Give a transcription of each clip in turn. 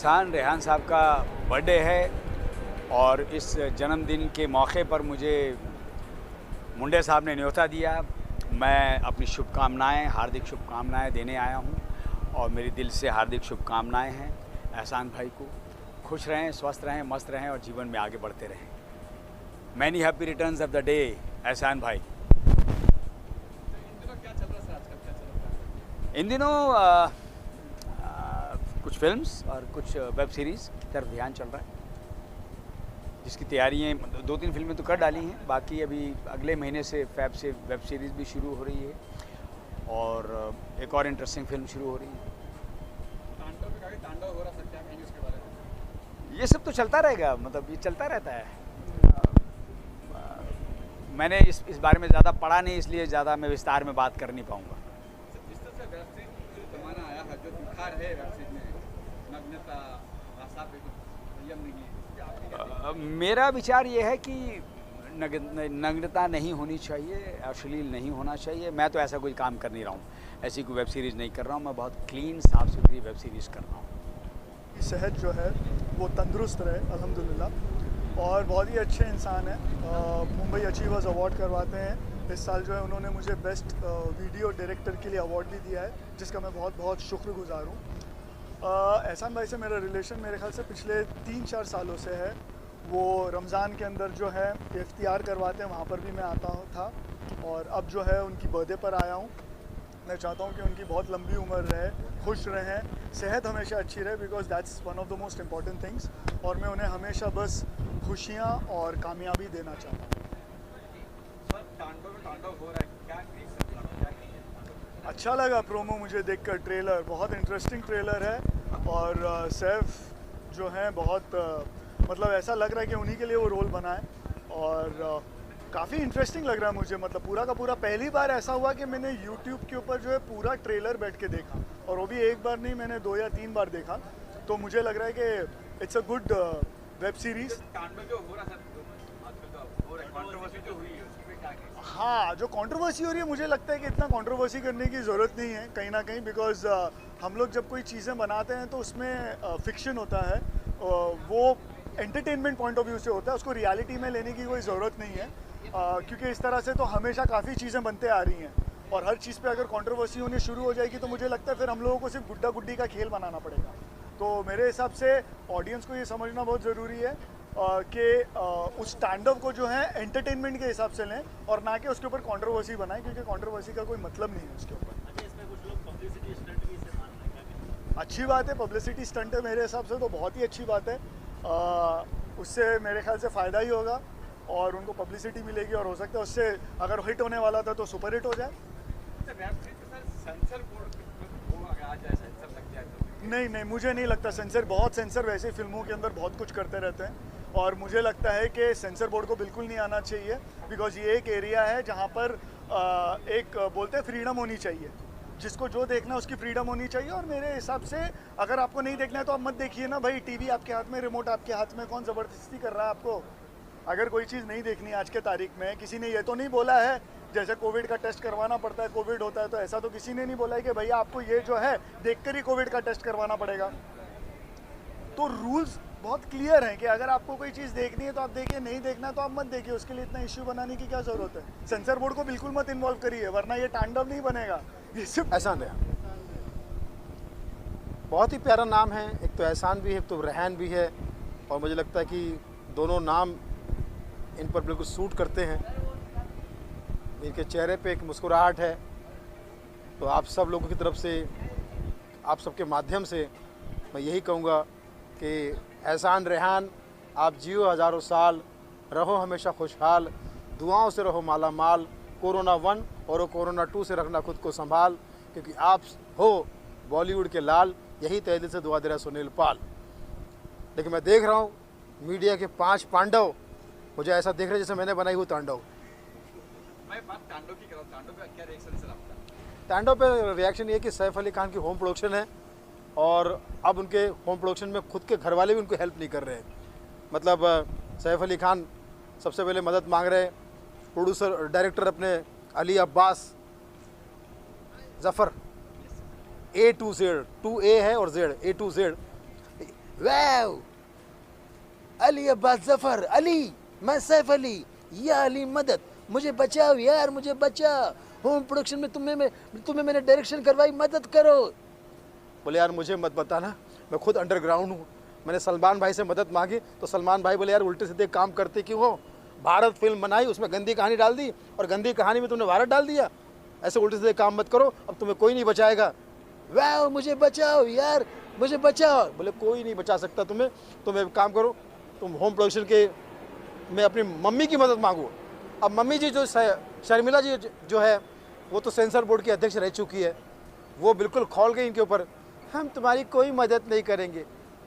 एहसान रेहान साहब का बर्थडे है और इस जन्मदिन के मौके पर मुझे मुंडे साहब ने न्योता दिया। मैं अपनी शुभकामनाएँ, हार्दिक शुभकामनाएँ देने आया हूँ और मेरी दिल से हार्दिक शुभकामनाएँ हैं एहसान भाई को। खुश रहें, स्वस्थ रहें, मस्त रहें और जीवन में आगे बढ़ते रहें। Many happy returns of the day एहसान भाई। इन दिनों कुछ फिल्म्स और कुछ वेब सीरीज़ की तरफ ध्यान चल रहा है, जिसकी तैयारियाँ 2-3 फिल्में तो कर डाली हैं, बाकी अभी अगले महीने से फ़ैब से वेब सीरीज़ भी शुरू हो रही है और एक और इंटरेस्टिंग फिल्म शुरू हो रही है। तांडव हो रहा है, क्या कहेंगे उसके बारे में? ये सब तो चलता रहेगा, मतलब ये चलता रहता है। मैंने इस बारे में ज़्यादा पढ़ा नहीं, इसलिए ज़्यादा मैं विस्तार में बात कर नहीं पाऊँगा। जिस तरह से वेब सीरीज जमाना आया है, जो दिखा रहे वेब सीरीज में नग्नता, भाषा पे कुछ संयम नहीं है, इस पे आपकी क्या राय है? मेरा विचार ये है कि नग्नता नहीं होनी चाहिए, अश्लील नहीं होना चाहिए। मैं तो ऐसा कोई काम कर नहीं रहा हूँ, ऐसी कोई वेब सीरीज़ नहीं कर रहा हूँ। मैं बहुत क्लीन, साफ़ सुथरी वेब सीरीज़ कर रहा हूँ। सेहत जो है वो तंदुरुस्त रहे अल्हम्दुलिल्लाह, और बहुत ही अच्छे इंसान हैं। मुंबई अचीवर्स अवार्ड करवाते हैं। इस साल जो है उन्होंने मुझे बेस्ट वीडियो डायरेक्टर के लिए अवार्ड भी दिया है, जिसका मैं बहुत बहुत शुक्रगुजार हूँ। एहसान भाई से मेरा रिलेशन मेरे ख्याल से पिछले 3-4 सालों से है। वो रमज़ान के अंदर जो है इफ्तियार करवाते हैं, वहाँ पर भी मैं आता हूँ था, और अब जो है उनकी बर्थडे पर आया हूँ। मैं चाहता हूँ कि उनकी बहुत लंबी उम्र रहे, खुश रहें, सेहत हमेशा अच्छी रहे, because that's one of the most important things. और मैं उन्हें हमेशा बस खुशियाँ और कामयाबी देना चाहता हूँ। तांडव हो रहा है, क्या अच्छा लगा प्रोमो मुझे देखकर, ट्रेलर बहुत इंटरेस्टिंग ट्रेलर है, और सैफ जो हैं बहुत मतलब ऐसा लग रहा है कि उन्हीं के लिए वो रोल बना है, और काफ़ी इंटरेस्टिंग लग रहा है मुझे। मतलब पूरा का पूरा पहली बार ऐसा हुआ कि मैंने YouTube के ऊपर जो है पूरा ट्रेलर बैठ के देखा, और वो भी एक बार नहीं, मैंने 2 या 3 बार देखा। तो मुझे लग रहा है कि it's a good web series. तांडव जो हो रहा है आजकल का हो रहा है, कंट्रोवर्सी जो हुई है उस पे क्या कहेंगे? हाँ, जो कंट्रोवर्सी हो रही है, मुझे लगता है कि इतना कंट्रोवर्सी करने की ज़रूरत नहीं है कहीं ना कहीं, बिकॉज हम लोग जब कोई चीज़ें बनाते हैं तो उसमें फिक्शन होता है, वो एंटरटेनमेंट पॉइंट ऑफ व्यू से होता है, उसको रियलिटी में लेने की कोई ज़रूरत नहीं है। क्योंकि इस तरह से तो हमेशा काफ़ी चीज़ें बनते आ रही हैं, और हर चीज़ पे अगर कंट्रोवर्सी होनी शुरू हो जाएगी तो मुझे लगता है फिर हम लोगों को सिर्फ गुड्डा गुड्डी का खेल बनाना पड़ेगा। तो मेरे हिसाब से ऑडियंस को ये समझना बहुत ज़रूरी है कि उस स्टैंड अप को जो है एंटरटेनमेंट के हिसाब से लें, और ना कि उसके ऊपर कंट्रोवर्सी बनाएं, क्योंकि कंट्रोवर्सी का कोई मतलब नहीं है उसके ऊपर। अच्छी बात है, पब्लिसिटी स्टंट है, मेरे हिसाब से तो बहुत ही अच्छी बात है। उससे मेरे ख्याल से फ़ायदा ही होगा और उनको पब्लिसिटी मिलेगी, और हो सकता है उससे अगर हिट होने वाला था तो सुपर हिट हो जाए। सेंसर बोर्ड आ जाए, सेंसर लग जाए तो नहीं, मुझे नहीं लगता सेंसर, बहुत सेंसर वैसे फिल्मों के अंदर बहुत कुछ करते रहते हैं, और मुझे लगता है कि सेंसर बोर्ड को बिल्कुल नहीं आना चाहिए, बिकॉज ये एक एरिया है जहाँ पर एक बोलते हैं फ्रीडम होनी चाहिए, जिसको जो देखना है उसकी फ्रीडम होनी चाहिए। और मेरे हिसाब से अगर आपको नहीं देखना है तो आप मत देखिए ना भाई। टीवी आपके हाथ में, रिमोट आपके हाथ में, कौन ज़बरदस्ती कर रहा है आपको? अगर कोई चीज़ नहीं देखनी आज के तारीख में, किसी ने ये तो नहीं बोला है जैसे कोविड का टेस्ट करवाना पड़ता है, कोविड होता है तो ऐसा तो किसी ने नहीं बोला है कि भैया आपको ये जो है देखकर ही कोविड का टेस्ट करवाना पड़ेगा। तो रूल्स बहुत क्लियर हैं कि अगर आपको कोई चीज़ देखनी है तो आप देखिए, नहीं देखना तो आप मत देखिए। उसके लिए इतना इश्यू बनाने की क्या ज़रूरत है? सेंसर बोर्ड को बिल्कुल मत इन्वॉल्व करिए, वरना ये तांडव नहीं बनेगा, ये सिर्फ एहसान रेहान बहुत ही प्यारा नाम है। एक तो एहसान भी है, एक तो रेहान भी है, और मुझे लगता है कि दोनों नाम इन पर बिल्कुल सूट करते हैं। इनके चेहरे पे एक मुस्कुराहट है। तो आप सब लोगों की तरफ से, आप सबके माध्यम से मैं यही कहूँगा कि एहसान रेहान, आप जियो हज़ारों साल, रहो हमेशा खुशहाल, दुआओं से रहो माला माल, कोरोना 1 और कोरोना 2 से रखना खुद को संभाल, क्योंकि आप हो बॉलीवुड के लाल, यही तहे दिल से दुआ दे रहा सुनील पाल। लेकिन मैं देख रहा हूँ मीडिया के 5 पांडव मुझे ऐसा देख रहे हैं जैसे मैंने बनाई हुई तांडव। मैं बात तांडव की कर रहा हूँ, तांडव पे क्या रिएक्शन सर आपका? तांडव पे रिएक्शन ये कि सैफ अली खान की होम प्रोडक्शन है, और अब उनके होम प्रोडक्शन में खुद के घर वाले भी उनको हेल्प नहीं कर रहे हैं। मतलब सैफ अली खान सबसे पहले मदद मांग रहे हैं, प्रोड्यूसर डायरेक्टर अपने Ali Abbas Zafar A to Z, 2A है और Z, A to Z, wow, Ali Abbas Zafar, Ali, मैं सैफ अली, या अली मदद, मुझे बचाओ यार, मुझे बचाओ, होम प्रोडक्शन में तुम्हें मैंने डायरेक्शन करवाई, मदद करो। बोले यार मुझे मत बताना, मैं खुद अंडरग्राउंड हूँ। मैंने सलमान भाई से मदद मांगी तो सलमान भाई बोले यार उल्टे सीधे काम करते क्यों हो, भारत फिल्म बनाई, उसमें गंदी कहानी डाल दी और गंदी कहानी में तुमने भारत डाल दिया, ऐसे उल्टे सीधे काम मत करो, अब तुम्हें कोई नहीं बचाएगा। वाह, मुझे बचाओ यार, मुझे बचाओ। बोले कोई नहीं बचा सकता तुम्हें, तुम एक काम करो, तुम होम प्रोडक्शन के में अपनी मम्मी की मदद मांगो। अब मम्मी जी जो शर्मिला जी जो है वो तो सेंसर बोर्ड की अध्यक्ष रह चुकी है, वो बिल्कुल खौल गई इनके ऊपर, हम तुम्हारी कोई मदद नहीं करेंगे,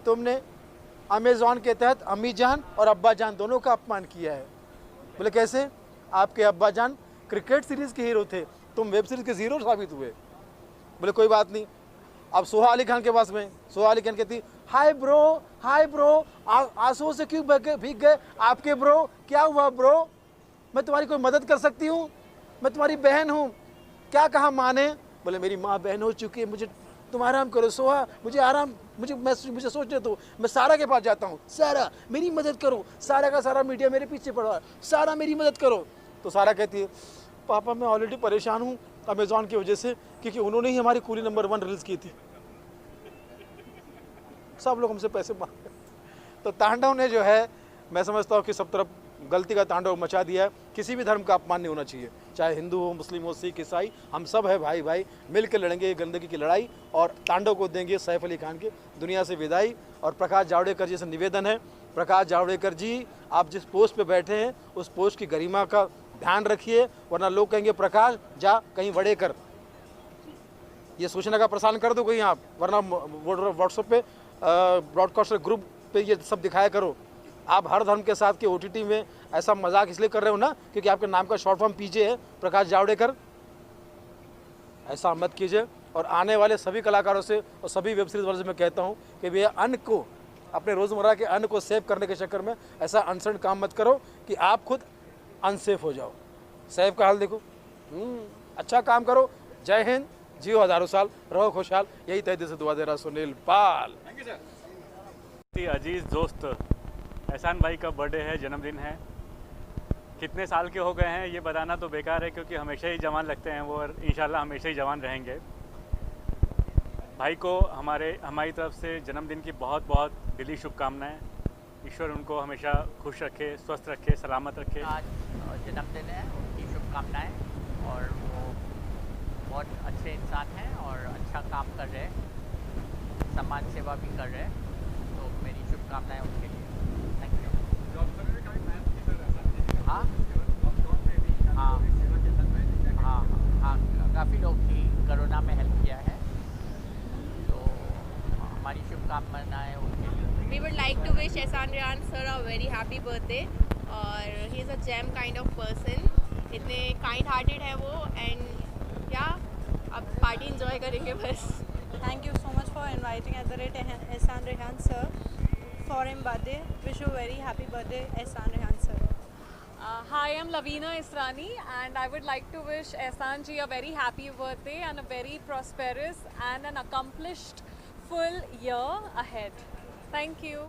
तुमने अमेज़ॉन के तहत अम्मी जान और अब्बा जान दोनों का अपमान किया है। बोले कैसे, आपके अब्बा जान क्रिकेट सीरीज़ के हीरो थे, तुम वेब सीरीज़ के हीरो साबित हुए। बोले कोई बात नहीं। अब सोहा अली खान के पास में, सोहा अली खान कहती हाय ब्रो, आंसुओं से क्यों भीग गए आपके ब्रो, क्या हुआ ब्रो, मैं तुम्हारी कोई मदद कर सकती हूँ, मैं तुम्हारी बहन हूँ, क्या कहा माँ ने। बोले मेरी माँ बहन हो चुकी है, मुझे तुम आराम करो सोहा, मुझे आराम, मुझे सोचने दो, मैं सारा के पास जाता हूँ, सारा मेरी मदद करो, सारा का सारा मीडिया मेरे पीछे पड़ा है, सारा मेरी मदद करो। तो सारा कहती है पापा मैं ऑलरेडी परेशान हूँ अमेज़ॉन की वजह से, क्योंकि उन्होंने ही हमारी कूली नंबर 1 रिलीज़ की थी, सब लोग हमसे पैसे मांगे। तो तांडव ने जो है, मैं समझता हूँ कि सब तरफ गलती का तांडव मचा दिया है। किसी भी धर्म का अपमान नहीं होना चाहिए, चाहे हिंदू हो, मुस्लिम हो, सिख, ईसाई, हम सब है भाई भाई, मिल के लड़ेंगे ये गंदगी की लड़ाई और तांडव को देंगे सैफ अली खान के दुनिया से विदाई। और प्रकाश जावड़ेकर जी से निवेदन है, प्रकाश जावड़ेकर जी आप जिस पोस्ट पे बैठे हैं उस पोस्ट की गरिमा का ध्यान रखिए, वरना लोग कहेंगे प्रकाश जा कहीं बड़े कर, ये सूचना का प्रसारण कर दो कहीं आप, वरना व्हाट्सएप पे ब्रॉडकास्टर ग्रुप पे ये सब दिखाया करो। आप हर धर्म के साथ के OTT में ऐसा मजाक इसलिए कर रहे हो ना क्योंकि आपके नाम का शॉर्ट फॉर्म PJ है, प्रकाश जावड़ेकर, ऐसा मत कीजिए। और आने वाले सभी कलाकारों से और सभी वेब सीरीज वालों से मैं कहता हूँ कि भैया अन्न को, अपने रोज़मर्रा के अन्न को सेव करने के चक्कर में ऐसा अनसन काम मत करो कि आप खुद अनसेफ हो जाओ। सैफ का हाल देखो, अच्छा काम करो। जय हिंद, जियो हज़ारों साल, रहो खुशहाल, यही तय दिल से दुआ दे रहा सुनील पाल। अजीज़ दोस्त, एहसान भाई का बर्थडे है, जन्मदिन है। कितने साल के हो गए हैं ये बताना तो बेकार है क्योंकि हमेशा ही जवान लगते हैं वो, और इंशाल्लाह हमेशा ही जवान रहेंगे। भाई को हमारी तरफ से जन्मदिन की बहुत बहुत दिली शुभकामनाएं। ईश्वर उनको हमेशा खुश रखे, स्वस्थ रखे, सलामत रखे। आज जन्मदिन है, उनकी शुभकामनाएं, और वो बहुत अच्छे इंसान हैं और अच्छा काम कर रहे हैं, समाज सेवा भी कर रहे हैं, तो मेरी शुभकामनाएं उनके लिए। Thank you. हाँ हाँ हाँ हाँ, काफ़ी लोग की कोरोना में हेल्प किया है, तो हमारी शुभकामनाएं उनके लिए। We would like to wish Ehsan Rehan sir a very happy birthday, और he is a gem kind of person, इतने kind hearted है वो, and yeah, अब पार्टी enjoy करेंगे बस। Thank you so much for inviting Ehsan Rehan sir for his birthday. Wish you a very happy birthday, Ehsan Rehan sir. Hi, I'm Lavina Israni and I would like to wish Ehsan ji a very happy birthday and a very prosperous and an accomplished full year ahead. Thank you.